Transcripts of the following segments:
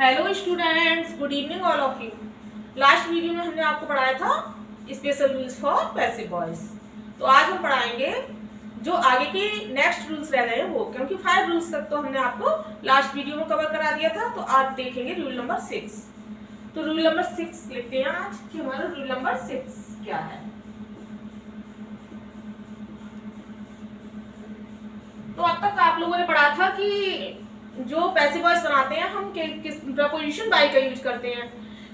Hello students, good evening all of you. Last video में हमने आपको पढ़ाया था special rules for passive voice. तो आज हम पढ़ाएंगे जो आगे के नेक्स्ट रूल्स रह गए हैं वो, क्योंकि 5 रूल्स तक तो हमने आपको लास्ट वीडियो में कवर करा दिया था। तो आज देखेंगे रूल नंबर 6। तो रूल नंबर 6 लिखते हैं आज कि हमारा रूल नंबर 6 क्या है। तो अब तक आप लोगों ने पढ़ा था कि जो पैसिव वॉइस बनाते हैं हम किस प्रपोजिशन बाय का यूज करते हैं,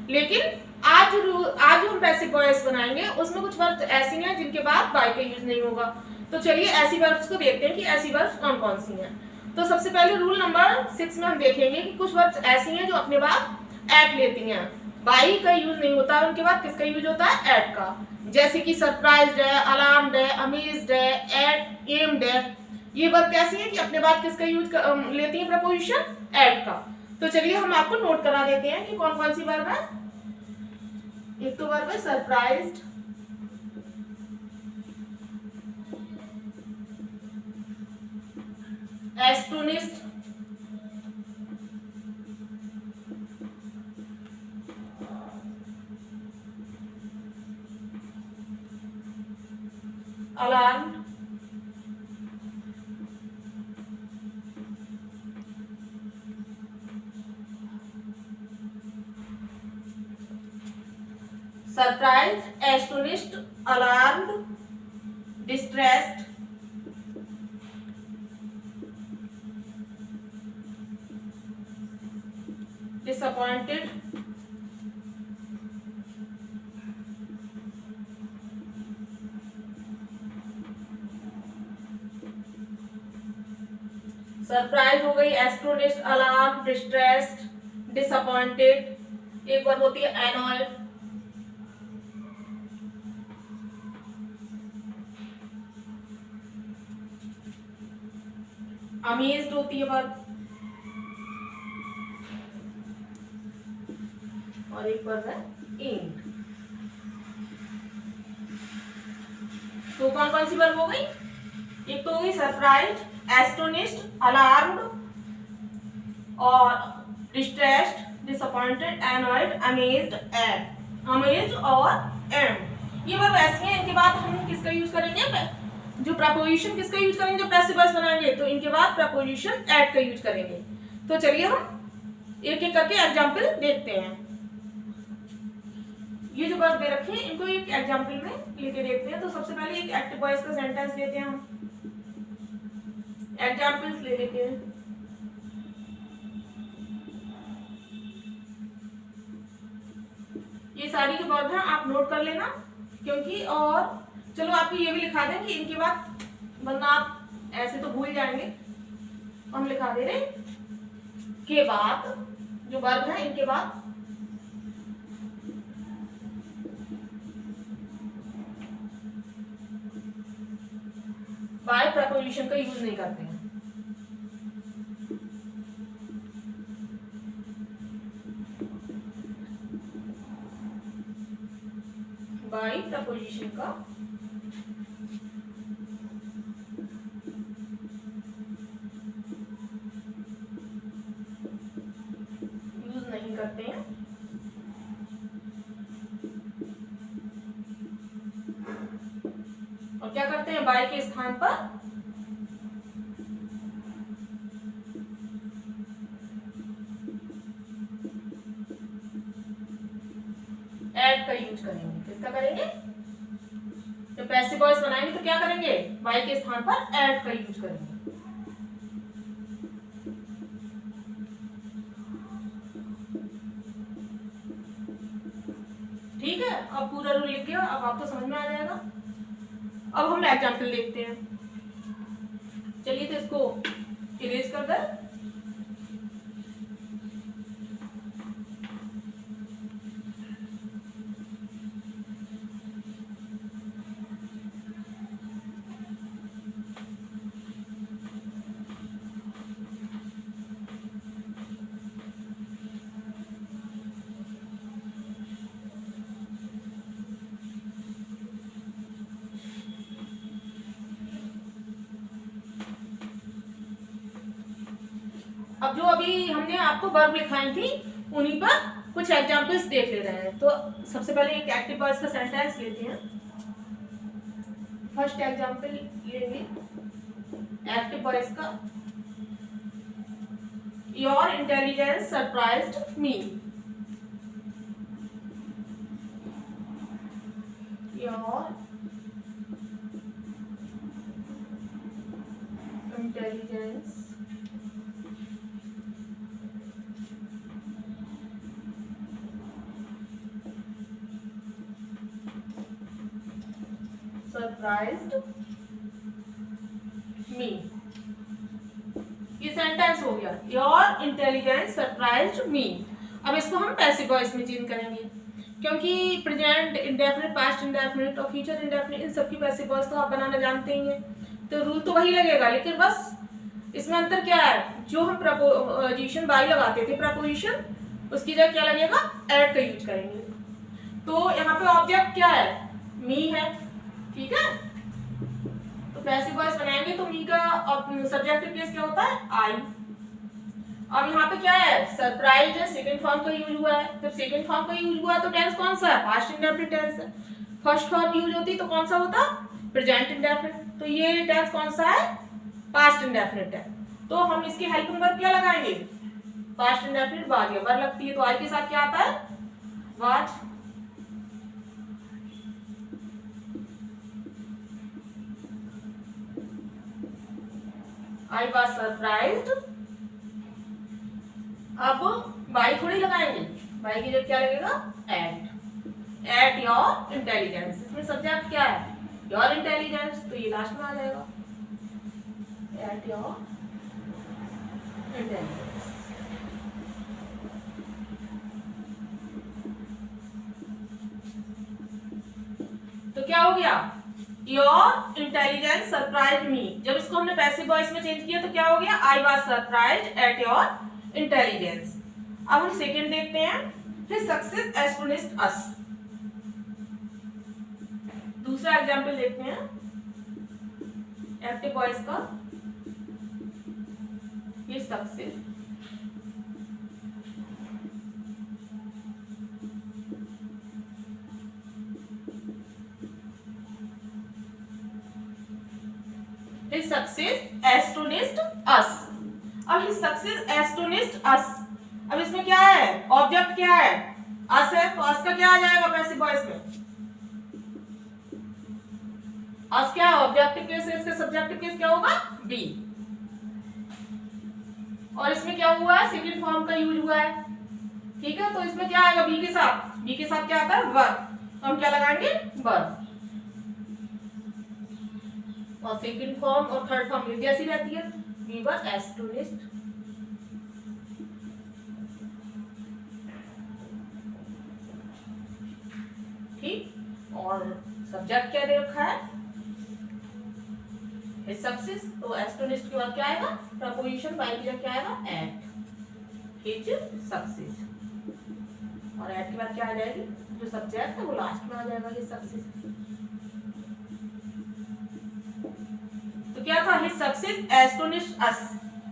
लेकिन आज जो हम पैसिव वॉइस बनाएंगे उसमें कुछ वर्ड्स ऐसी हैं जिनके बाद बाय का यूज नहीं होगा। तो चलिए ऐसी वर्ड्स को देखते हैं कि ऐसी वर्ड्स कौन कौन सी हैं। तो सबसे पहले रूल नंबर 6 में हम देखेंगे कि कुछ वर्ड्स ऐसी हैं जो अपने बाद एट लेती हैं, बाय का यूज नहीं होता, उनके बाद किसका यूज होता है, एट का। जैसे कि सरप्राइज्ड है, अलार्म्ड है, अमेज्ड है, एट, एम्ड है। ये वर्ब कैसी है कि अपने बाद किसका यूज लेती है, प्रपोजिशन एट का। तो चलिए हम आपको नोट करा देते हैं कि कौन कौन सी वर्ब है। एक तो वर्ब है surprised, astonished, alarmed, surprised, astonished, alarmed, distressed, disappointed, surprise हो गई, एस्टोनिश्ड, अलार्म, डिस्ट्रेस्ड, डिसअपॉइंटेड। एक वर्ब होती है एनॉयड, अमेज्ड होती है वर्ब, और एक वर्ब है इंड। तो कौन कौन सी वर्ब हो गई, एक तो हो गई सरप्राइज, एस्टोनिश्ड, अलार्म्ड और distressed, disappointed, annoyed, amazed, amazed और एम्ड। ये वर्ब ऐसी हैं, इनके बाद हम किसका यूज करेंगे, जो प्रपोजिशन किसका यूज करेंगे, जो पैसिव वॉइस बनाएंगे तो इनके बाद प्रपोजिशन एट का यूज करेंगे। तो चलिए हम एक एक करके एग्जांपल देखते हैं। ये जो वर्ब दे रखे हैं इनको एक एग्जांपल में लेके देखते हैं। तो सबसे पहले एक एक्टिव वॉइस का सेंटेंस लेते हैं, हम एग्जांपल्स ले लेते हैं। ये सारी जो वर्ब है आप नोट कर लेना, क्योंकि और चलो आपको ये भी लिखा दें कि इनके बाद, वरना आप ऐसे तो भूल जाएंगे। हम लिखा दे रहे के बाद जो वर्ब है इनके बाद बाय प्रपोजिशन का यूज नहीं करते हैं। बाय प्रपोजिशन का यूज नहीं करते हैं। और क्या करते हैं, बाय के स्थान पर एड का यूज करेंगे। किसका करेंगे, जब पैसिव वॉइस बनाएंगे तो क्या करेंगे, बाय के स्थान पर एड का यूज करेंगे। ठीक है, अब पूरा रूल लिख के अब आपको समझ में आ जाएगा। अब हम एग्जांपल देखते हैं। चलिए तो इसको इरेज कर दे। अब जो अभी हमने आपको वर्ब लिखाई थी उन्हीं पर कुछ एग्जाम्पल्स देख ले रहे हैं। तो सबसे पहले एक एक्टिव वॉइस का सेंटेंस लेते हैं। फर्स्ट एग्जाम्पल लेंगे एक्टिव वॉइस का। Your intelligence surprised me. Your intelligence surprised me. ये सेंटेंस हो गया, योर इंटेलिजेंस सरप्राइज्ड मी। अब इसको हम पैसिव वॉइस में चेंज करेंगे, क्योंकि प्रेजेंट इंडेफिनिट, पास्ट इंडेफिनिट और फ्यूचर इंडेफिनिट इन सब की पैसिव वॉइस तो आप बनाना जानते ही हैं, तो रूल तो वही लगेगा, लेकिन बस इसमें अंतर क्या है, जो हम प्रपोजिशन बाय लगाते थे प्रपोजिशन, उसकी जगह क्या लगेगा, एट का यूज करेंगे। तो यहाँ पे ऑब्जेक्ट क्या है, मी है, ठीक है। तो पैसिव वॉइस बनाएंगे तो मी का सब्जेक्टिव केस क्या होता है, आई। अब यहाँ पे क्या है, सरप्राइज है, सेकंड फॉर्म का यूज हुआ है। जब सेकंड फॉर्म का यूज हुआ है तो टेंस कौन सा है, पास्ट इंडेफिनिट टेंस है। फर्स्ट फॉर्म यूज होती तो कौन सा होता, प्रेजेंट इंडेफिनिट। तो ये टेंस कौन सा है, पास्ट इंडेफिनिट है। तो हम इसके हेल्पिंग वर्ब क्या लगाएंगे, पास्ट इंडेफिनिट वाज या वर्ब लगती है, तो आई के साथ क्या आता है, वाज। I was surprised. अब बाई थोड़ी लगाएंगे, बाई की जगह क्या लगेगा, एट योर इंटेलिजेंस। इसमें सब्जेक्ट क्या है, योर इंटेलिजेंस, तो ये लास्ट में आ जाएगा, एट योर इंटेलिजेंस। तो क्या हो गया, योर इंटेलिजेंस सरप्राइज्ड मी। जब इसको हमने पैसिव वॉइस में चेंज किया तो क्या हो गया, I was surprised at your intelligence. अब हम सेकंड देखते हैं, हिज सक्सेस एस्टोनिश्ड अस। दूसरा एग्जांपल देखते हैं एक्टिव वॉइस का, his success his success astonished us। अब his success astonished us, अब इसमें क्या है, ऑब्जेक्ट क्या है, us है, तो us का क्या आ जाएगा पैसिव वॉइस में, us क्या है, ऑब्जेक्टिव केस है, इसका सब्जेक्टिव केस क्या होगा, be। और इसमें क्या हुआ है, सेकंड फॉर्म का यूज हुआ है, ठीक है। तो इसमें क्या आएगा, be के साथ क्या आता है, verb। तो हम क्या लगाएंगे, verb। और सेकंड फॉर्म और थर्ड फॉर्म जैसी रहती है, we were astonished। ठीक, और सब्जेक्ट क्या दे रखा है, his success। तो astonished के बाद क्या आएगा, प्रपोजिशन बाय की जगह क्या आएगा, at his success। और at के बाद क्या आ जाएगी, जो सब्जेक्ट है वो लास्ट में आ जाएगा, his success। तो क्या था, his success astonished us।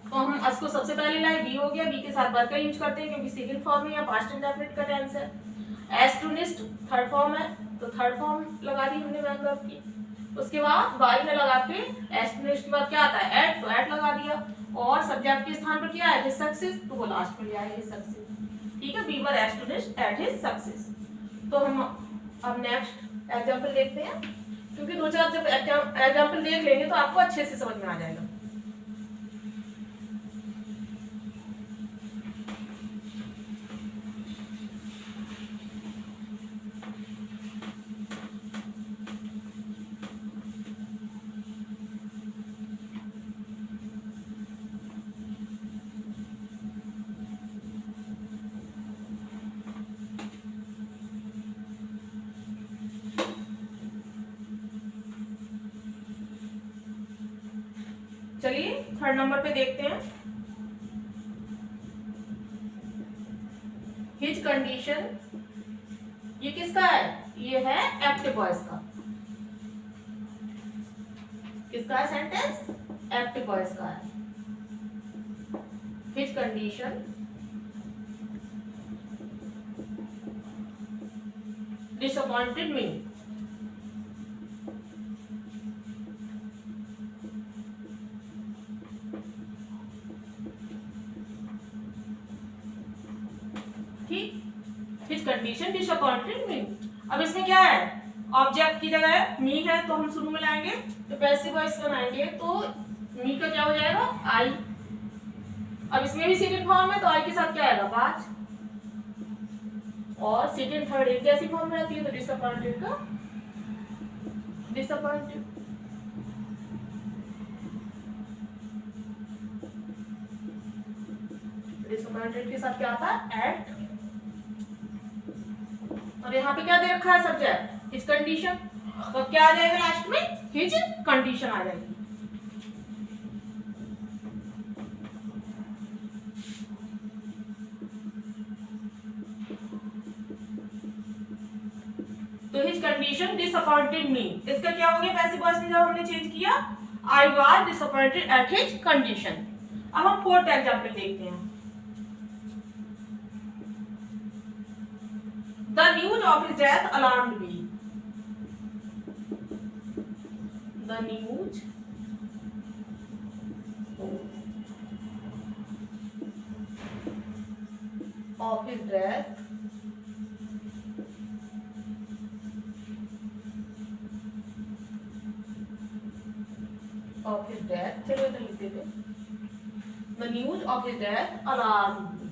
तो हम us को सबसे पहले लाए, be हो गया, be के साथ वर्ब का यूज करते हैं क्योंकि सेकंड फॉर्म है या पास्ट इंडेफिनिट का टेंस है। astonished थर्ड फॉर्म है, तो थर्ड फॉर्म लगा दी हमने वर्ब की। उसके बाद बाई में लगा के astonished के बाद क्या आता है, at, तो at लगा दिया। और सब्जेक्ट के स्थान पर क्या है, his success, तो वो लास्ट में ले आए his success। ठीक है, we were astonished at his success। तो हम अब नेक्स्ट एग्जांपल देखते हैं, क्योंकि दो चार जब एग्जाम्पल देख लेंगे तो आपको अच्छे से समझ में आ जाएगा। चलिए थर्ड नंबर पे देखते हैं, हिज कंडीशन। ये किसका है, ये है एक्टिव वॉइस का। किसका है सेंटेंस, एक्टिव वॉइस का है। His condition disappointed me. ठीक, हिज कंडीशन डिसअपॉइंटेड मी। अब इसमें क्या है, ऑब्जेक्ट की जगह मी है तो हम शुरू में लाएंगे, तो पैसिव वॉइस बनाएंगे तो मी का क्या हो जाएगा, आई। अब इसमें भी सेकंड फॉर्म है तो आई के साथ क्या आएगा, वाज, और सेकंड थर्ड एक जैसी फॉर्म में रहती है तो डिसअपॉइंटेड का डिसअपॉइंटेड। डिसअपॉइंटेड के साथ क्या आता है, एट, और यहाँ पे क्या दे रखा है, सब्जेक्ट, हिज कंडीशन, तो क्या आ जाएगा लास्ट में, हिज कंडीशन आ जाएगी। तो हिज कंडीशन डिसअपॉइंटेड मी, इसका क्या हो गया पैसिव वॉइस में जब हमने चेंज किया, आई was disappointed at his condition. अब हम फोर्थ एग्जांपल देखते हैं। The news of his death alarmed me. The news of his death चलो इधर लिख देते। The news of his death alarmed me.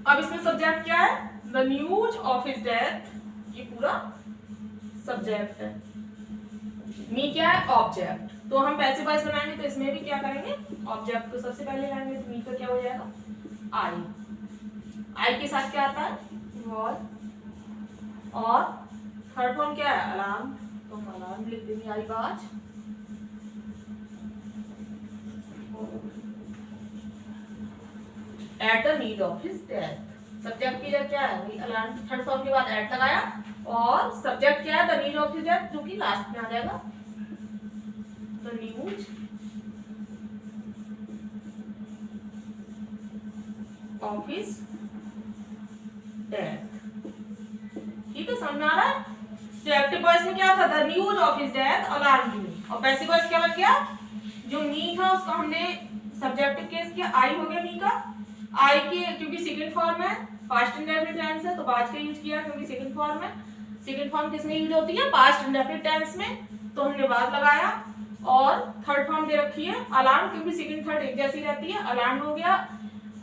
अब इसमें सब्जेक्ट क्या है, the news of his death, ये पूरा सब्जेक्ट है, मी क्या है, ऑब्जेक्ट। तो हम पैसिव वॉइस बनाएंगे तो इसमें भी क्या करेंगे, ऑब्जेक्ट को सबसे पहले लाएंगे, तो मी का क्या हो जाएगा, आई। आई के साथ क्या आता है, वॉज, और थर्ड फॉर्म क्या है, अलार्म, तो हम अलार्म लिख देंगे, I was, at the need of his death. Subject की जगह क्या है, वही अलार्म, थर्ड फॉर्म के बाद एट लगाया, और सब्जेक्ट क्या है, the need of his death, जो कि लास्ट में आ जाएगा, the news of his death. ठीक है, समझ में आ रहा है। तो एक्टिव वॉइस में क्या था, the news of his death alarmed me, और पैसिव वॉइस क्या बन गया, जो मी था उसका हमने सब्जेक्टिव केस किया, आई हो गया मी का, आई के क्योंकि सेकंड फॉर्म है, पास्ट इंडेफिनिट टेंस है तो बाज का यूज किया क्योंकि सेकंड फॉर्म है। सेकंड फॉर्म किसमें यूज होती है, पास्ट इंडेफिनिट टेंस में, तो हमने बाज लगाया। और थर्ड फॉर्म दे रखी है अलार्म, क्योंकि सेकंड थर्ड एक जैसी रहती है, अलार्म हो गया।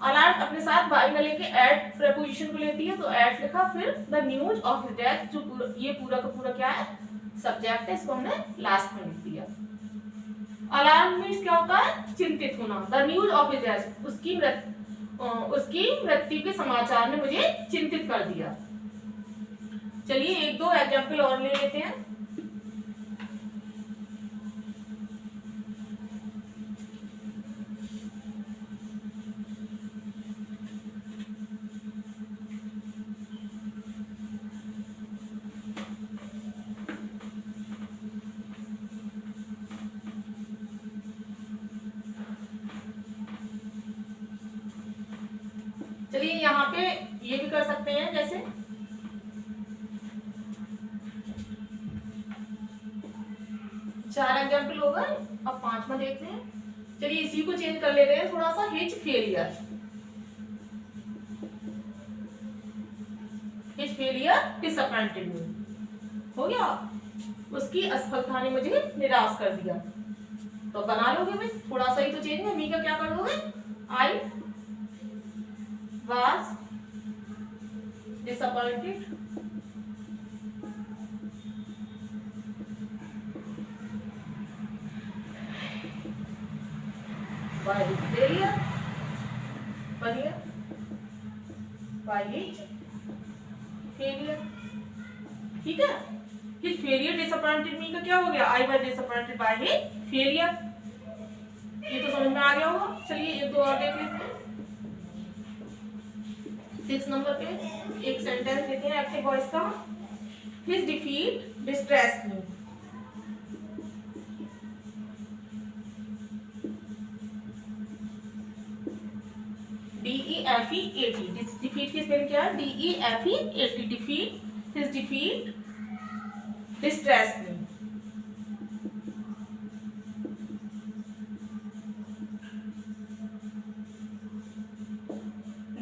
अलार्म अपने साथ बाई न लेके एट प्रीपोजिशन को लेती है, तो एट लिखा, फिर the news of his death, जो ये पूरा का पूरा क्या है, सब्जेक्ट है, इसको हमने लास्ट में लिख दिया। अलार्म मींस क्या होता है, चिंतित होना। The news of his death, उसकी मृत्यु के समाचार ने मुझे चिंतित कर दिया। चलिए एक दो एग्जाम्पल और ले लेते हैं। चलिए यहाँ पे ये भी कर सकते हैं, जैसे चार एग्जाम्पल हो गए, अब पांचवा देखते हैं। चलिए इसी को चेंज कर ले रहे हैं थोड़ा सा, his failure, his failure disappointed मी, हो गया, उसकी असफलता ने मुझे निराश कर दिया। तो बना लोगे भाई, थोड़ा सा ही तो चेंज है, मी का क्या कर दोगे, आई was disappointed by his failure, by his failure। ठीक है, his failure disappointed me का क्या हो गया, I was disappointed by his failure। ये तो समझ में आ गया होगा। चलिए एक दो और देख लेते हैं। 6 नंबर पे एक सेंटेंस देते हैं एक्टिव वॉइस का, his defeat distressed me. DEFEAT, defeat की स्पेलिंग क्या है? DEFEAT, defeat, his defeat distress me.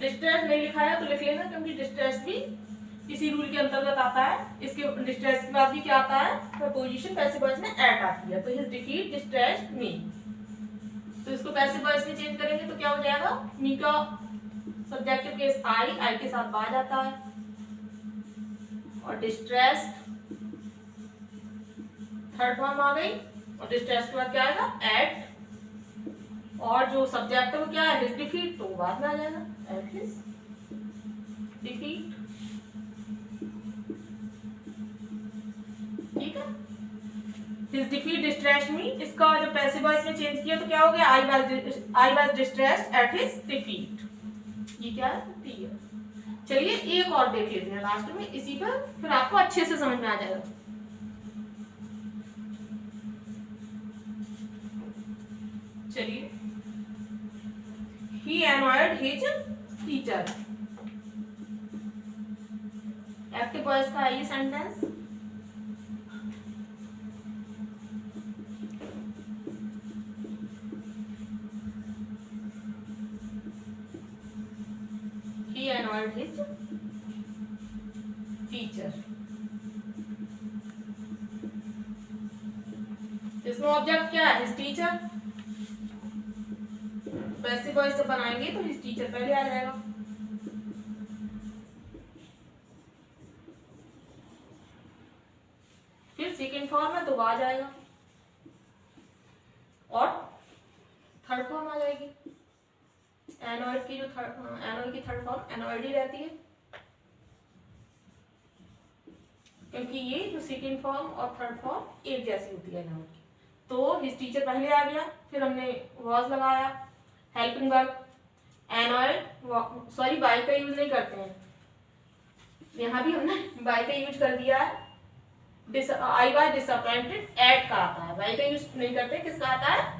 Distress नहीं लिखा है तो लिख लेना, क्योंकि डिस्ट्रेस भी इसी रूल के अंतर्गत आता है। इसके डिस्ट्रेस के बाद भी क्या आता है? प्रपोजिशन पैसिव वॉइस में एट आती है। तो हिज डिफीट डिस्ट्रेस्ड मी, तो इसको पैसिव वॉइस में चेंज करेंगे तो क्या हो जाएगा? मी का सब्जेक्टिव केस आई के साथ बाज आता है, और डिस्ट्रेस्ड थर्ड फॉर्म आ गई, और डिस्ट्रेस के बाद क्या आएगा? एट, और जो सब्जेक्ट है वो क्या है? हिज डिफीट, तो बाद में आ जाएगा एट हिज डिफीट। ठीक है, हिज डिफीट डिस्ट्रेस्ड मी, इसका जब पैसिव वॉइस में चेंज किया तो क्या हो गया? I was distressed at his defeat. ये क्या है? क्लियर। चलिए एक और देख लेते हैं लास्ट में, इसी पर फिर आपको अच्छे से समझ में आ जाएगा। चलिए, he annoyed his teacher, active voice का है ये sentence. he annoyed his teacher, इसमें ऑब्जेक्ट क्या है? his teacher। पैसिव वॉइस से बनाएंगे तो his teacher पहले आ जाएगा। फिर सेकेंड फॉर्म है तो वो आ जाएगा, और थर्ड फॉर्म आ जाएगी। एनॉयड की जो एनॉयड की थर्ड फॉर्म एनॉयड ही रहती है, क्योंकि ये जो सेकेंड फॉर्म और थर्ड फॉर्म एक जैसी होती है एनॉयड की। तो हिज टीचर पहले आ गया, फिर हमने वॉज लगाया, helping verb, annoyed, sorry by का यूज नहीं करते हैं, यहाँ भी हमने बाय का यूज कर दिया है। आई वाज डिसअपॉइंटेड एट का आता है, बाय का यूज नहीं करते, किसका आता है?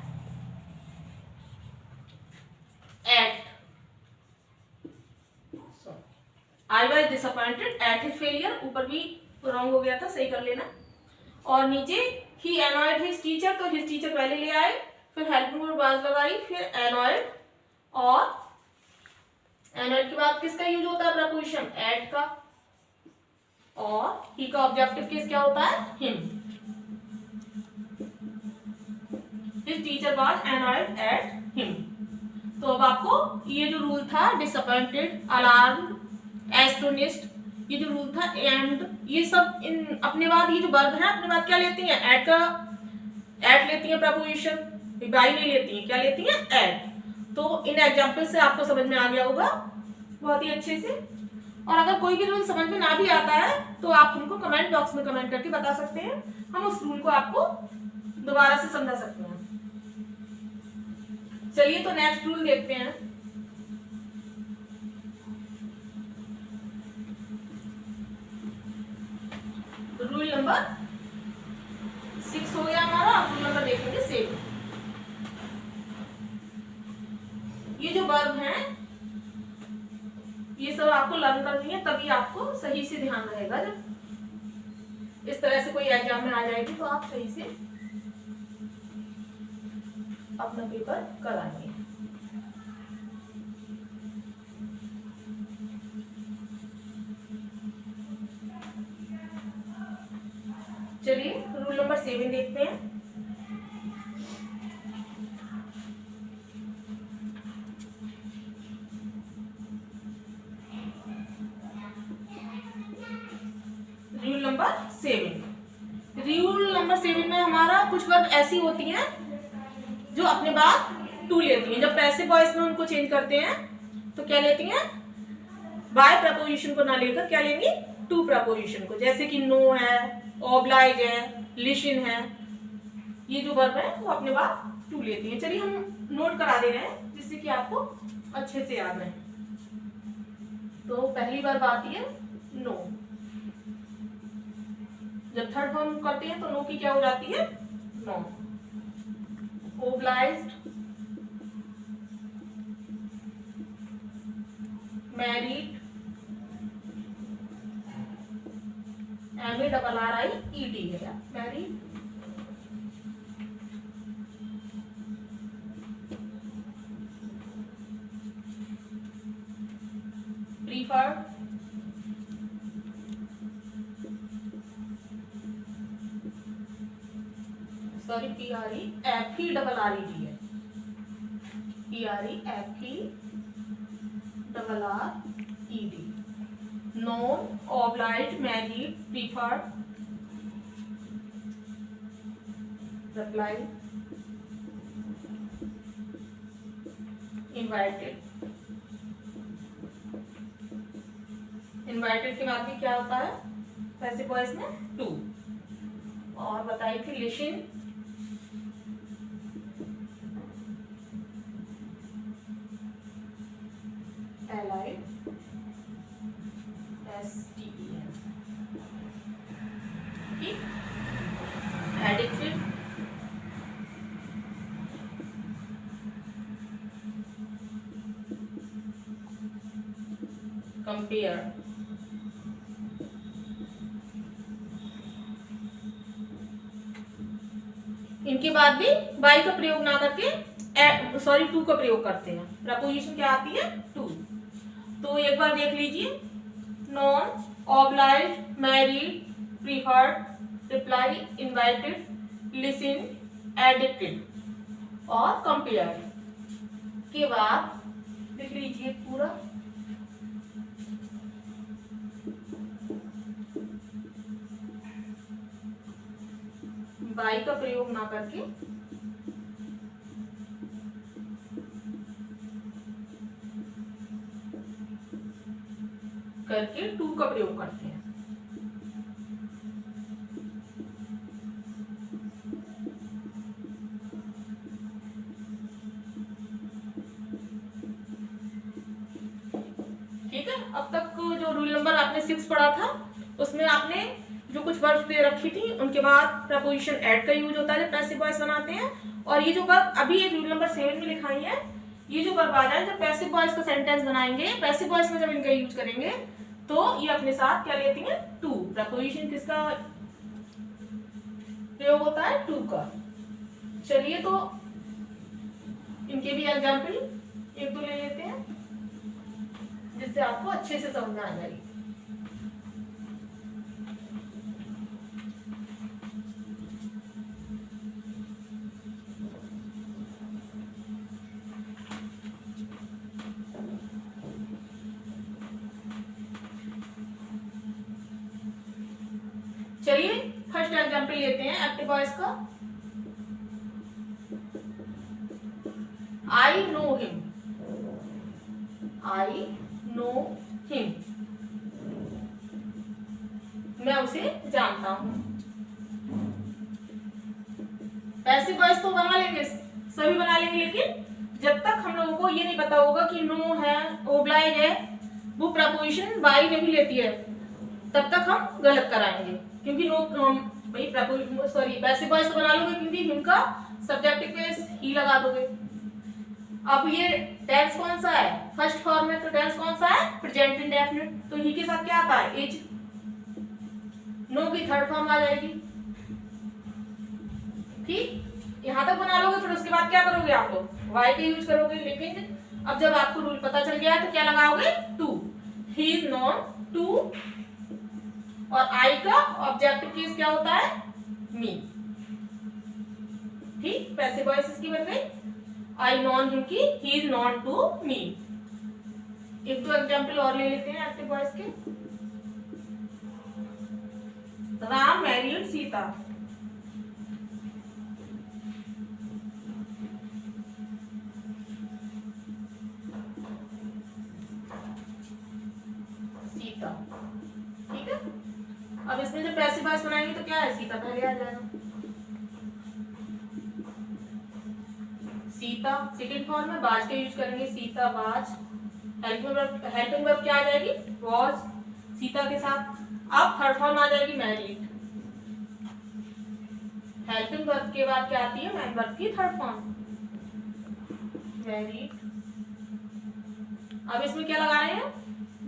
At. I was disappointed at his failure, ऊपर भी रॉन्ग हो गया था, सही कर लेना। और नीचे ही एनॉयड हिज टीचर, तो हिज टीचर पहले ले आए, फिर हेल्पिंग वर्ब वाज लगाई, फिर एनॉयड, और एनॉयड के बाद किसका यूज होता है? प्रपोजिशन एट का, और ही का ऑब्जेक्टिव केस क्या होता है? Him. His teacher was annoyed at him. तो अब आपको ये जो रूल था डिसअपॉइंटेड, अलार्म, एस्टोनिश्ड, ये जो रूल था, एंड, ये सब इन अपने बाद ये जो वर्ब है अपने बाद क्या लेती हैं? एट का, एट लेती है प्रपोजिशन, बाई नहीं लेती है, क्या लेती है? एट। तो इन एग्जाम्पल से आपको समझ में आ गया होगा बहुत ही अच्छे से। और अगर कोई भी रूल समझ में ना भी आता है तो आप उनको कमेंट बॉक्स में कमेंट करके बता सकते हैं, हम उस रूल को आपको दोबारा से समझा सकते हैं। चलिए तो नेक्स्ट रूल देखते हैं। रूल नंबर 6 हो गया हमारा, रूल नंबर देखेंगे 7। ये जो वर्ब हैं ये सब आपको लर्न करनी है, तभी आपको सही से ध्यान रहेगा। जब इस तरह से कोई एग्जाम में आ जाएगी तो आप सही से अपना पेपर कराएंगे। चलिए रूल नंबर 7 देखते हैं। रूल नंबर 7, रूल नंबर 7 में हमारा कुछ वर्ब ऐसी होती हैं जो अपने बाद टू लेती हैं। जब पैसिव वॉइस में उनको चेंज करते हैं तो क्या लेती हैं? बाय प्रपोजिशन को ना लेकर क्या लेंगी? टू प्रपोजिशन को। जैसे कि नो है, ऑब्लाइज है, लिसन है, ये जो वर्ब है वो अपने बाद टू लेती हैं। चलिए हम नोट करा दे रहे हैं जिससे कि आपको अच्छे से याद रहे। तो पहली वर्ब आती है नो, जब थर्ड फॉर्म करते हैं तो नो की क्या हो जाती है? नो। ओब्लाइज्ड, मैरिड, MARRIED है मैरिड, प्रीफर्ड, सॉरी PREFERRED है, PREFERRED, known, obliged, married, preferred, reply, invited. Invited के बाद भी क्या होता है पैसिव वॉइस में? टू। और बताई थी लिसन, एलाइड, STEN, ठीक। एडिक्टेड, कंपेयर, इनके बाद भी बाई का प्रयोग ना करके सॉरी टू का प्रयोग करते हैं। प्रपोजिशन क्या आती है? टू। तो एक बार देख लीजिए, known, obliged, married, preferred, reply, invited, listen, addicted और कंपेयर के बाद देख लीजिए पूरा बाई का प्रयोग ना करके टू का प्रयोग करते हैं। ठीक है, अब तक जो रूल नंबर आपने 6 पढ़ा था उसमें आपने जो कुछ वर्ब्स दे रखी थी उनके बाद प्रपोजिशन ऐड का यूज होता है जब पैसिव वॉइस बनाते हैं। और ये जो वर्ब अभी एक रूल नंबर 7 में लिखाई है, ये जो वर्ब आ जाए जब पैसिव वॉइस का सेंटेंस बनाएंगे, पैसिव वॉइस में जब इनका यूज करेंगे तो ये अपने साथ क्या लेती हैं? टू। प्रपोजिशन किसका प्रयोग होता है? टू का। चलिए तो इनके भी एग्जाम्पल एक दो ले लेते हैं जिससे आपको अच्छे से समझ में आ जाएगी। चलिए फर्स्ट एग्जाम्पल लेते हैं एक्टिव वॉइस का। I know him, I know him, मैं उसे जानता हूं। पैसिव वॉइस तो बना लेंगे, सभी बना लेंगे, लेकिन जब तक हम लोगों को ये नहीं पता होगा कि नो है, ओब्लाइज है, वो प्रपोजिशन बाई नहीं लेती है, तब तक हम गलत कराएंगे। क्योंकि नो भाई पैसिव वॉइस तो बना लोगे क्योंकि हिम का सब्जेक्टिव पे ही लगा दोगे। अब ये टेंस कौन सा है? फर्स्ट फॉर्म में, तो टेंस कौन सा है? प्रेजेंट इंडेफिनिट, तो ही के साथ क्या आता है? इज। नो की थर्ड फॉर्म आ जाएगी। ठीक, यहां तक बना लोगे, फिर उसके बाद क्या करोगे आप लोग? वाई का यूज करोगे। लेकिन अब जब आपको रूल पता चल गया है तो क्या लगाओगे? To. He is known to, और आई का ऑब्जेक्टिव केस क्या होता है? मी। ठीक, पैसिव वॉइस इसकी बन गई। आई नॉन हिम की he is known to me. एक दो एग्जाम्पल और ले लेते हैं एक्टिव वॉइस के। राम मैरिड सीता, सीता। ठीक है, अब इसमें जब पैसिव वॉइस बनाएंगे तो क्या है? सीता पहले आ जाएगा। सीता सेकंड फॉर्म में बाज का यूज करेंगे, सीता बाज। हेल्पिंग वर्ब क्या आ जाएगी? वॉज, सीता के साथ। अब थर्ड फॉर्म आ जाएगी मैरिड। हेल्पिंग वर्ब के बाद क्या आती है? मैन वर्ब की थर्ड फॉर्म, मैरिड। अब इसमें क्या लगा रहे हैं?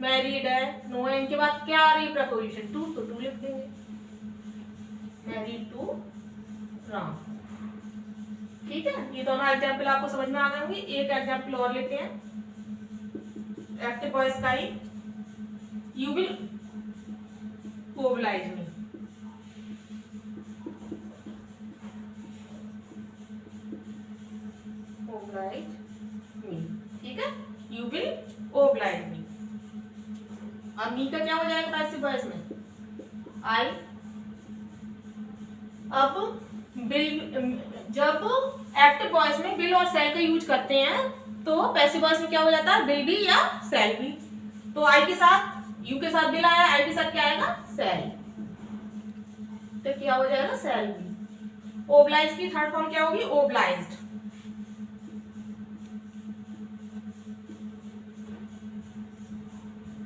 मैरिड है, नो है, इनके बाद क्या आ रही है प्रपोजिशन टू, तो टू लिख देंगे, मैरिड टू राम। ठीक है, ये दोनों एग्जाम्पल आपको समझ में आ गए होंगे। एक एग्जाम्पल और लेते हैं, एक्टिव वॉइस का ही, you will oblige me, oblige me, ठीक है, यू विल ओबलाइज मी। अब मी का क्या हो जाएगा पैसिव वॉइस में, आई। अब बिल, जब एक्टिव वॉइस में बिल और सेल का यूज करते हैं तो पैसिव वॉइस में क्या हो जाता है, बिल भी या सेल भी। तो आई के साथ यू के साथ बिल आया, आई के साथ क्या आएगा, सेल, तो क्या हो जाएगा, सेल भी। ओबलाइज की थर्ड फॉर्म क्या होगी, ओबलाइज्ड।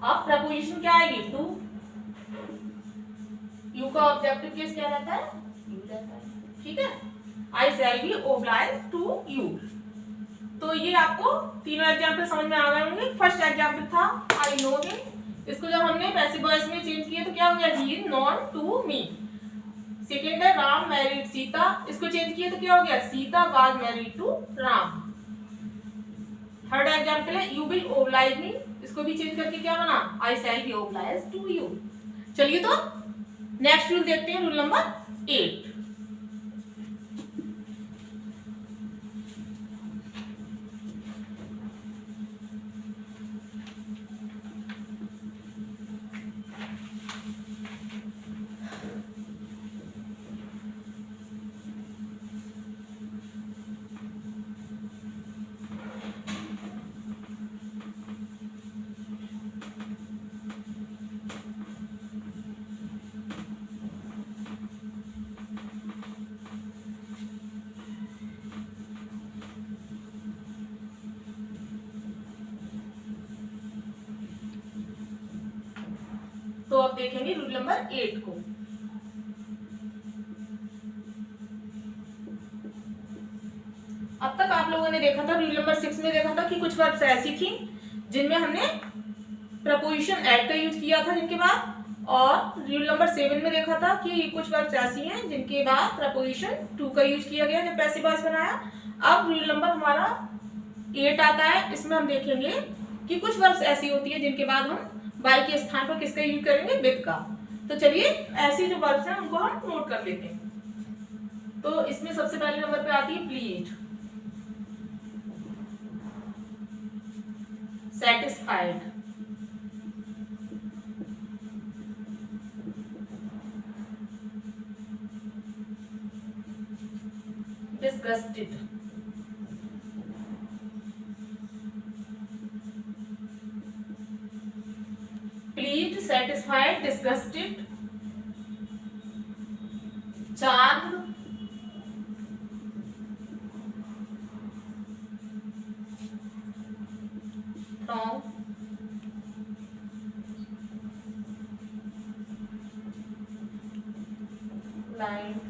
अब प्रपोजिशन क्या आएगी, टू। यू का ऑब्जेक्टिव केस क्या रहता है, यू रहता है, ठीक है। I shall be oblige to you. तो ये आपको तीनों एग्जाम्पल समझ में आ गए होंगे। फर्स्ट एग्जाम्पल था आई नो हिम, इसको जब हमने पैसिव वॉइस में चेंज किया तो क्या हो गया, he is known to me. Second है राम मैरिड सीता, इसको चेंज किया तो क्या हो गया, Sita was married to Ram. Third example है यू विल ओबलाइज मी, इसको भी चेंज करके क्या बना, I shall be oblige to you. चलिए तो नेक्स्ट रूल देखते हैं, रूल नंबर 8। तो अब देखेंगे रूल नंबर 8 को। अब तक आप लोगों ने देखा था, रूल नंबर 6 में देखा था कि कुछ वर्ब्स ऐसी थी जिनमें हमने प्रपोजिशन ऐड का यूज किया था जिनके बाद, और रूल नंबर 7 में देखा था कि कुछ वर्ब्स ऐसी हैं जिनके बाद प्रपोजिशन टू का यूज किया गया जब पैसिव वॉइस बनाया। अब रूल नंबर हमारा 8 आता है, इसमें हम देखेंगे कि कुछ वर्ब्स ऐसी होती है जिनके बाद हम बाई के स्थान पर किसका यूज करेंगे, विद का। तो चलिए ऐसी जो वर्ब्स हैं उनको हम नोट कर लेते हैं। तो इसमें सबसे पहले नंबर पे आती है pleased, satisfied, disgusted, pleased, satisfied, disgusted, charmed, from, blind,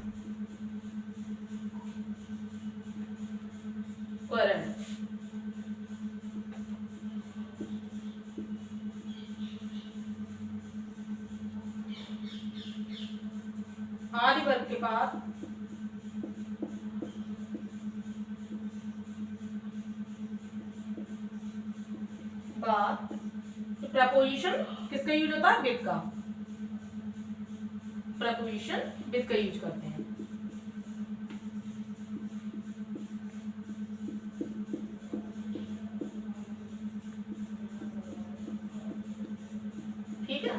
current। आदि वर्ग के बाद तो प्रपोजिशन किसका यूज होता है, विद का। प्रपोजिशन विद का यूज करते हैं। ठीक है,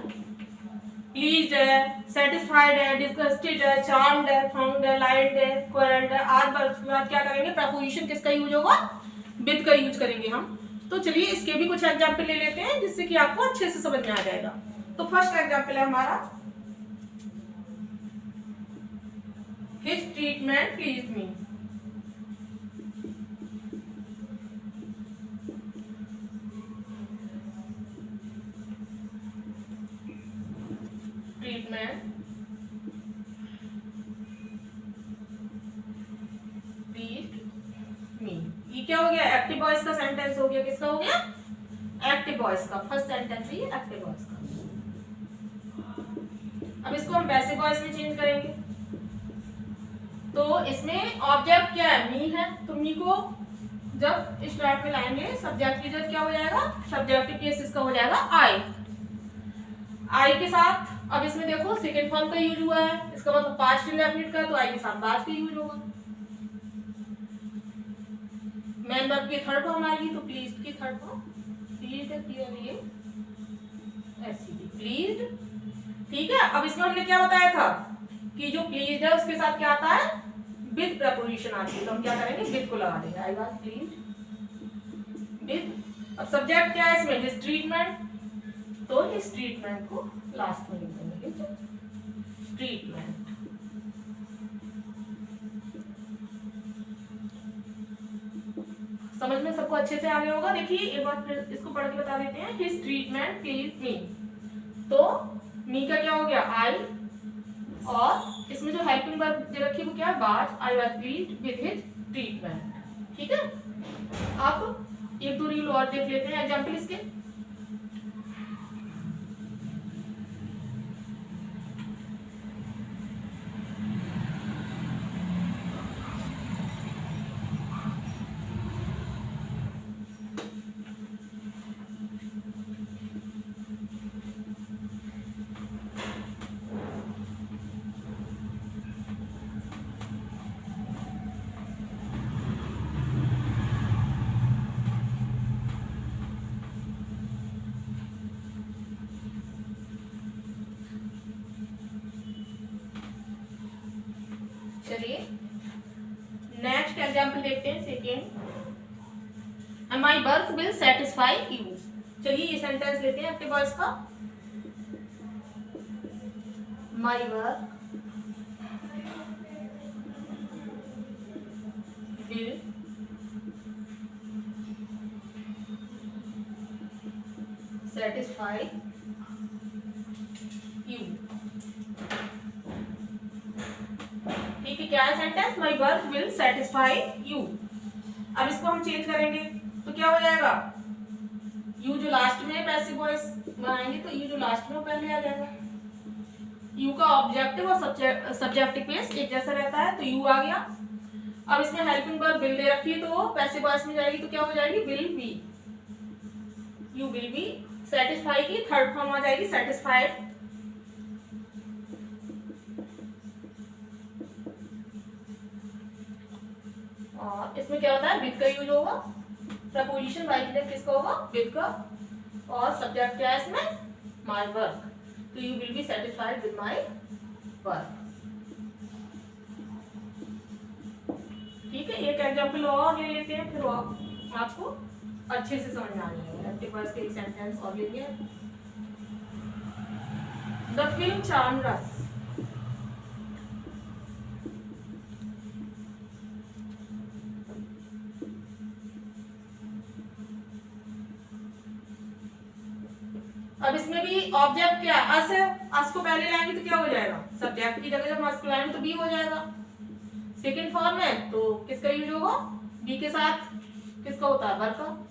प्लीज्ड है, सेटिस्फाइड है, डिस्गस्टेड है, चार्म्ड है, फाउंड है, लाइट है, करंट है। आज बात क्या करेंगे, प्रपोजिशन किसका यूज होगा, विद का यूज करेंगे हम। तो चलिए इसके भी कुछ एग्जाम्पल ले लेते हैं जिससे कि आपको अच्छे से समझ में आ जाएगा। तो फर्स्ट एग्जाम्पल है हमारा, हिज ट्रीटमेंट प्लीज्ड मी। ट्रीटमेंट प्लीज्ड मी, ये क्या हो गया, एक्टिव वॉइस का सेंटेंस हो गया। किसका हो गया, एक्टिव वॉइस का फर्स्ट सेंटेंस है ये एक्टिव वॉइस का। अब इसको हम पैसिव वॉइस में चेंज करेंगे। तो इसमें ऑब्जेक्ट क्या है, मी है, तो मी को जब स्टार्ट में लाएंगे सब्जेक्ट की जगह क्या हो जाएगा, सब्जेक्टिव केस इसका हो जाएगा आई। आई के साथ अब इसमें देखो सेकंड फॉर्म का यूज हुआ है, इसका मतलब पास्ट इंडेफिनिट का, तो आई के साथ पास्ट का यूज होगा। मेन वर्ब की थर्ड फॉर्म आएगी तो प्लीज्ड की थर्ड फॉर्म प्लीज्ड प्लीज्ड। ठीक है, अब इसमें हमने क्या बताया था कि जो प्लीज्ड है उसके साथ क्या आता है, विद प्रपोजिशन आती है, तो हम क्या करेंगे विद को लगा देंगे, आई वाज प्लीज्ड विद। अब सब्जेक्ट क्या है इसमें, हिज ट्रीटमेंट, तो हिज ट्रीटमेंट को लास्ट में लिख देंगे, ट्रीटमेंट। समझ में सबको अच्छे से आ गया होगा। देखिए एक बार फिर इसको पढ़ के बता देते हैं, हिज ट्रीटमेंट प्लीज मी, तो मी का क्या हो गया आई, और इसमें जो हेल्पिंग वर्ब दे रखी है वो क्या है was, I was pleased with his treatment. ठीक है, अब एक दो रील और देख लेते हैं एग्जांपल इसके। चलिए नेक्स्ट एग्जांपल देखते हैं second, my work will satisfy you. चलिए ये सेंटेंस लेते हैं एक्टिव वॉइस का, my work will satisfy you. ठीक है, क्या है sentence, my work will satisfy you. अब इसको हम चेंज करेंगे तो क्या हो जाएगा, यू जो लास्ट में पैसिव वॉइस बनाएंगे तो यू जो लास्ट में पहले आ जाएगा। यू का ऑब्जेक्टिव और सब्जेक्टिव केस एक जैसा रहता है, तो यू आ गया। अब इसमें हेल्पिंग वर्ब विल दे रखी है तो पैसिव वॉइस में जाएगी तो क्या हो जाएगी, will be, you will be. Satisfy की थर्ड फॉर्म आ जाएगी सेटिस्फाइड। और इसमें क्या होता है, विद का यूज होगा, प्रपोजिशन बाय की जगह किसका होगा, विद का, और सब्जेक्ट क्या है इसमें, माय वर्क, तो you will be satisfied with my work. ठीक है, एक एग्जांपल और ले लेते हैं, फिर आपको अच्छे से समझ में आ जाएगा। एक्टिव वॉइस के एक सेंटेंस और लेंगे, द फिल्म चार्म्ड अस। अब इसमें भी ऑब्जेक्ट क्या है, अस है, अस को पहले लाएंगे तो क्या हो जाएगा, सब्जेक्ट की जगह जब अस को लाएंगे तो बी हो जाएगा। सेकंड फॉर्म है तो किसका यूज होगा, बी के साथ किसका होता है, वर्ब का।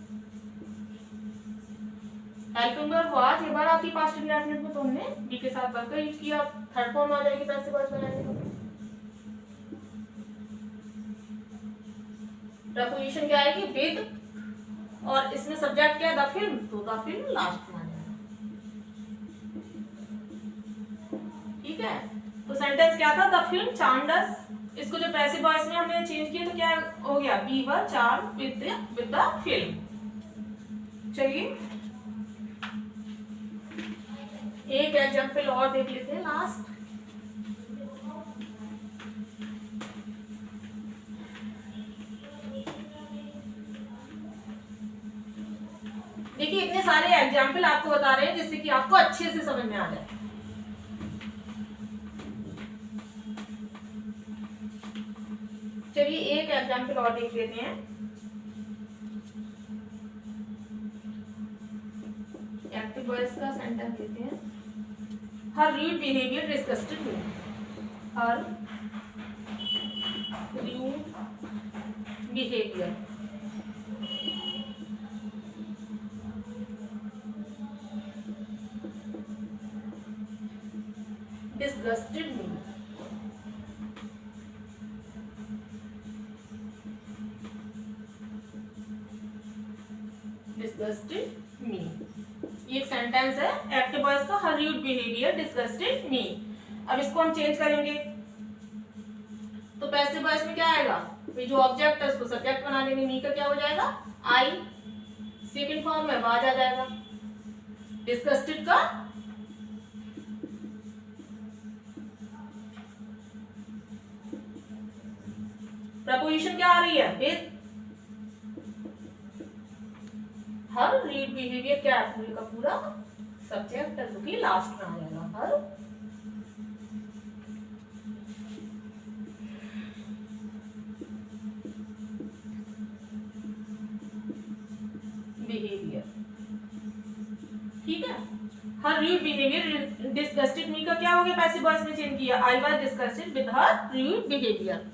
हेल्पिंग वर्ब वाज एक बार आती पास्ट इंडेफिनिट में, तो हमने बी के साथ वर्ब का यूज किया। थर्ड फॉर्म आ जाएगी पैसिव वॉइस बनाएंगे तो प्रपोजिशन क्या आएगी, विद, और इसमें सब्जेक्ट क्या है, द फिल्म, तो द फिल्म लास्ट में आ जाएगा। ठीक है, तो सेंटेंस क्या था, द फिल्म चार्म्ड अस। इसको जो पैसिव वॉइस में हमने चेंज किया तो क्या हो गया, we were charmed with the film. चलिए एक एग्जांपल और देख लेते हैं लास्ट। देखिए इतने सारे एग्जाम्पल आपको बता रहे हैं जिससे कि आपको अच्छे से समझ में आ जाए। चलिए एक एग्जाम्पल और देख लेते हैं। एक्टिव वॉइस का सेंटेंस देते हैं, हर रूड बिहेवियर डिस्गस्टेड मी। हर रूड बिहेवियर डिस्गस्टेड मी। ये एक सेंटेंस है एक्टिव वॉइस का, हर र्यूड बिहेवियर डिस्गस्टेड मी। अब इसको हम चेंज करेंगे तो पैसिव वॉइस में क्या आएगा, जो ऑब्जेक्ट है उसको सब्जेक्ट बना देंगे, मी का क्या हो जाएगा आई, सेकंड फॉर्म में वाज आ जाएगा, डिस्गस्टेड का प्रपोजिशन क्या आ रही है विद, हर रीड बिहेवियर क्या है पूरे का पूरा सब्जेक्ट है जो कि लास्ट में आ जाएगा, हर बिहेवियर। ठीक है, हर र्यूड बिहेवियर डिस्गस्टेड मी का क्या हो गया पैसिव वॉइस में चेंज किया, I was disgusted with her rude behaviour.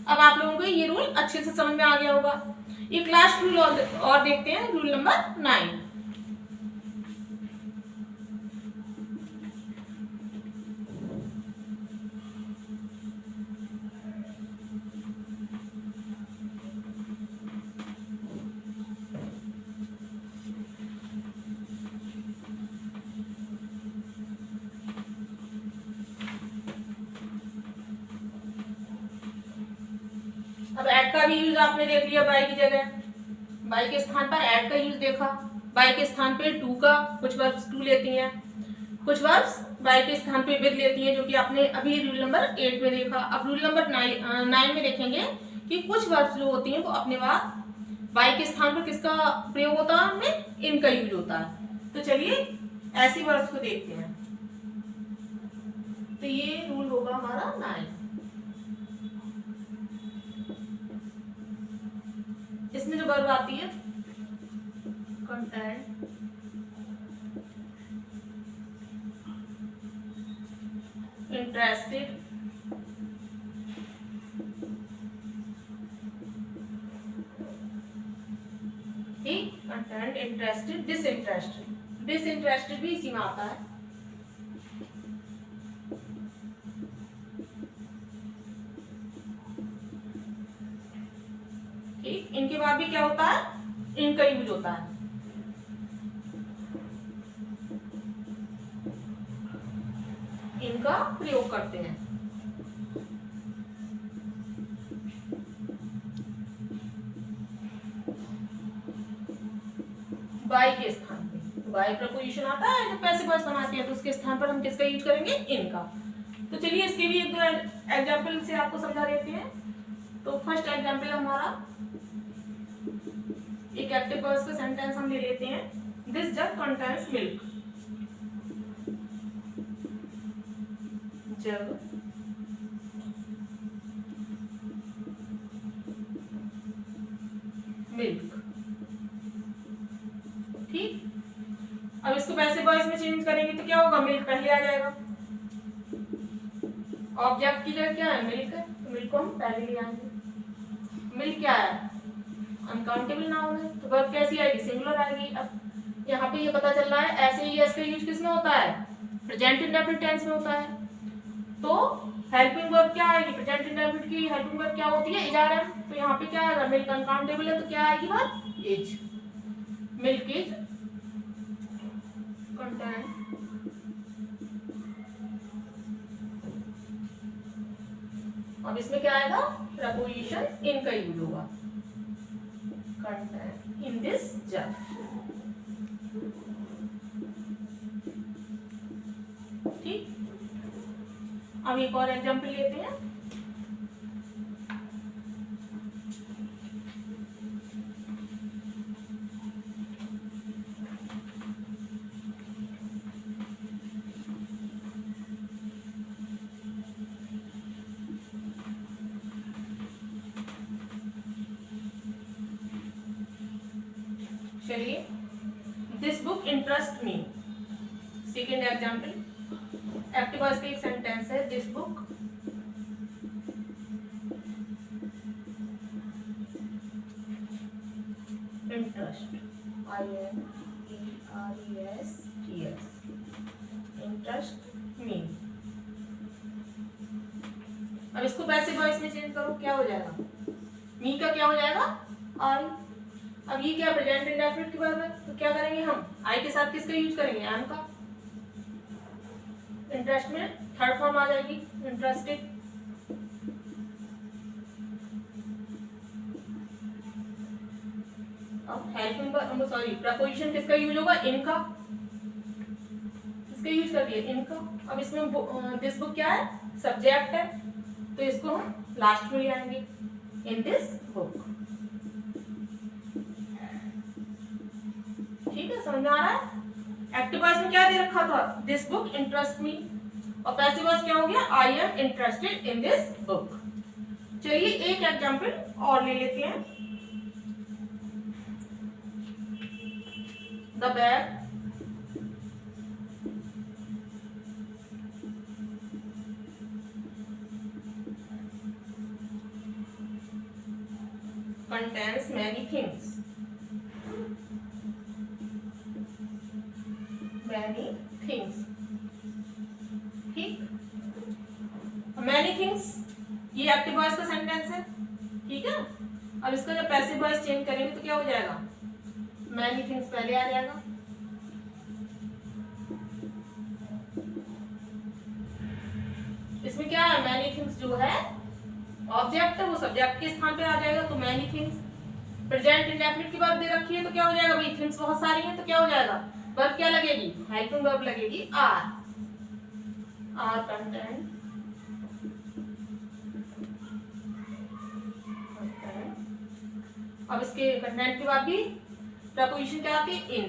अब आप लोगों को ये रूल अच्छे से समझ में आ गया होगा। एक लास्ट रूल और देखते हैं, रूल नंबर 9। अब ऐड का भी यूज आपने देख लिया, बाई की जगह बाई के स्थान पर ऐड का यूज देखा, बाई के स्थान पे टू का, कुछ वर्ब्स टू लेती हैं, कुछ वर्ब्स बाई के स्थान पे विद लेती हैं, जो कि आपने अभी रूल नंबर 8 में देखा। अब रूल नंबर 9 में देखेंगे कि कुछ वर्ब्स जो होती हैं वो अपने बाद बाई के स्थान पर किसका प्रयोग होता है, उनमें इनका यूज होता है। तो चलिए ऐसी वर्ब्स को देखते हैं। तो ये रूल होगा हमारा 9। इसमें जो वर्ब आती है कंटेंट, इंटरेस्टेड, ठीक, कंटेंट, इंटरेस्टेड, डिसइंटरेस्टेड। डिसइंटरेस्टेड भी इसी में आता है। ठीक, इनके बाद भी क्या होता है, इनका यूज होता है। इनका प्रयोग करते हैं। बाई के स्थान पे बाई प्रपोजिशन आता है जब पैसिव वॉइस बनाते हैं, तो उसके स्थान पर हम किसका यूज करेंगे, इनका। तो चलिए इसके भी एक दो एग्जाम्पल से आपको समझा देते हैं। तो फर्स्ट एग्जाम्पल हमारा एक एक्टिव वॉइस का सेंटेंस हम ले लेते हैं, this jug contains milk. Jug milk, ठीक। अब इसको पैसिव वॉइस में चेंज करेंगे तो क्या होगा, मिल्क पहले आ जाएगा, ऑब्जेक्ट की जगह क्या है मिल्क है, तो मिल्क को हम पहले ले आएंगे। मिल्क क्या है, अनकाउंटेबल नाउन है, तो वर्ब कैसी आएगी, सिंगुलर आएगी। अब यहाँ पे ये पता चल रहा है ऐसे ही एस का यूज किस में होता है, प्रेजेंट इंडेफिनिट टेंस में होता है। तो हेल्पिंग वर्ब क्या आएगी, प्रेजेंट इंडेफिनिट की हेल्पिंग वर्ब क्या होती है, इज आर एम। तो यहाँ पे क्या आएगा, मिल्क अनकाउंटेबल है तो क्या आएगी verb, is. Milk is content अब इसमें क्या आएगा, प्रपोजिशन इन का यूज होगा, कंटेंट इन दिस जग। ठीक, अब एक और एग्जांपल लेते हैं। चलिए, this book interest me. Second example, active voice का एक सेंटेंस है, this book interest, INTEREST, interest me. अब इसको पैसिव वॉइस में चेंज करो, क्या हो जाएगा, मी का क्या हो जाएगा, आई, अब ये क्या प्रेजेंट इंडेफिनिट की बात है, तो क्या करेंगे हम आई के साथ किसका यूज करेंगे, एम का। इंटरेस्ट में थर्ड फॉर्म आ जाएगी इंटरेस्टेड। अब हेल्पिंग सॉरी प्रपोजिशन किसका यूज होगा, इनका। इसका यूज कर दिया इनका। अब इसमें दिस बुक क्या है, सब्जेक्ट है, तो इसको हम लास्ट में ले आएंगे, इन दिस बुक। ठीक है, समझ में आ रहा है। एक्टिव वॉइस में क्या दे रखा था, दिस बुक इंटरेस्ट मी, और पैसिव वॉइस क्या हो गया, I am interested in this book. चलिए एक एग्जांपल और ले लेते हैं। The bag contains many things. Many things. ठीक, many things ये एक्टिव वॉइस का सेंटेंस है, ठीक है। अब इसका जब पैसिव वॉइस चेंज करेंगे तो क्या हो जाएगा, many things पहले आ जाएगा। इसमें क्या है, many things जो है ऑब्जेक्ट है वो सब्जेक्ट के स्थान पे आ जाएगा, तो many things। प्रेजेंट इंडेफिनिट की बात दे रखी है तो क्या हो जाएगा भाई, थिंग्स बहुत सारी हैं, तो क्या हो जाएगा, वर्ब क्या लगेगी, हेल्पिंग वर्ब लगेगी आर। आर कंटेंट अब इसके कंटेंट के बाद भी प्रपोजिशन क्या आती है, इन,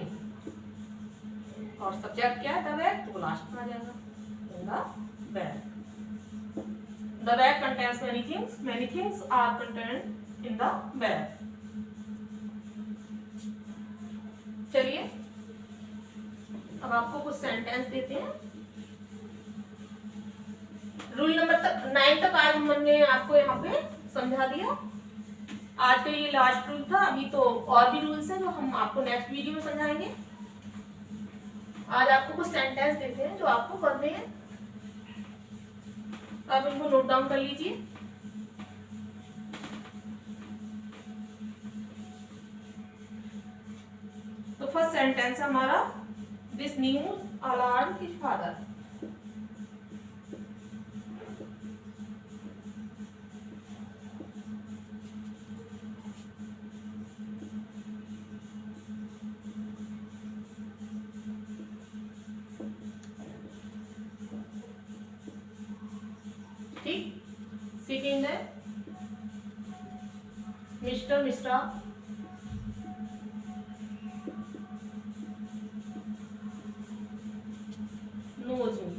और सब्जेक्ट क्या है, द बैग, तो लास्ट में आ जाएगा, in the bag. The bag contains many things are contained in the bag। चलिए अब आपको कुछ सेंटेंस देते हैं। रूल नंबर 9 तक आज हमने आपको यहाँ पे समझा दिया। आज का ये लास्ट रूल था, अभी तो और भी रूल्स हैं जो हम आपको नेक्स्ट वीडियो में समझाएंगे। आज आपको कुछ सेंटेंस देते हैं जो आपको करने हैं, आप इनको नोट डाउन कर लीजिए। तो फर्स्ट सेंटेंस है हमारा, this news alarm his father. ठीक, सेकेंड है mister Mishra knows me।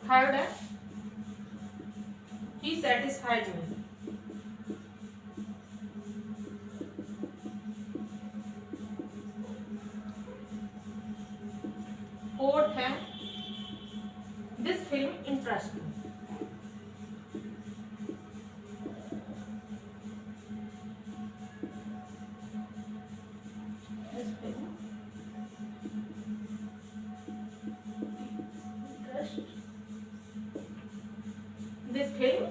Third है he satisfied me। फोर्थ है this film interest me. This film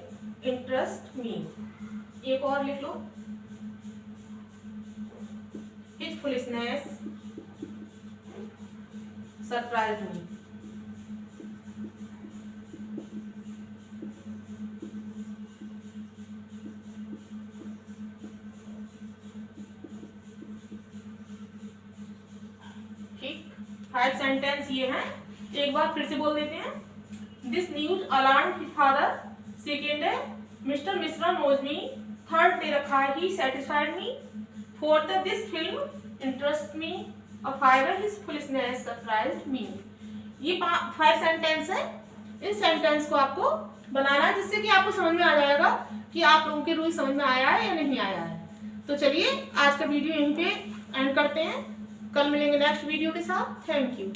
interest मी। एक और लिख लो, हिज फुलिशनेस सरप्राइज मी। ठीक, 5 सेंटेंस ये हैं, एक बार फिर से बोल देते हैं। This news alarm his father. Second है mister Mishra knows me. Third दे रखा है ही सेटिस्फाइड मी। फोर्थ है दिस फिल्म इंटरेस्ट मी। और 5 है हिज फुलिशनेस सरप्राइज्ड मी। ये 5 सेंटेंस है। इन सेंटेंस को आपको बनाना है जिससे कि आपको समझ में आ जाएगा कि आप लोगों के रूल समझ में आया है या नहीं आया है। तो चलिए आज का वीडियो यहीं पे एंड करते हैं, कल मिलेंगे नेक्स्ट वीडियो के साथ। Thank you.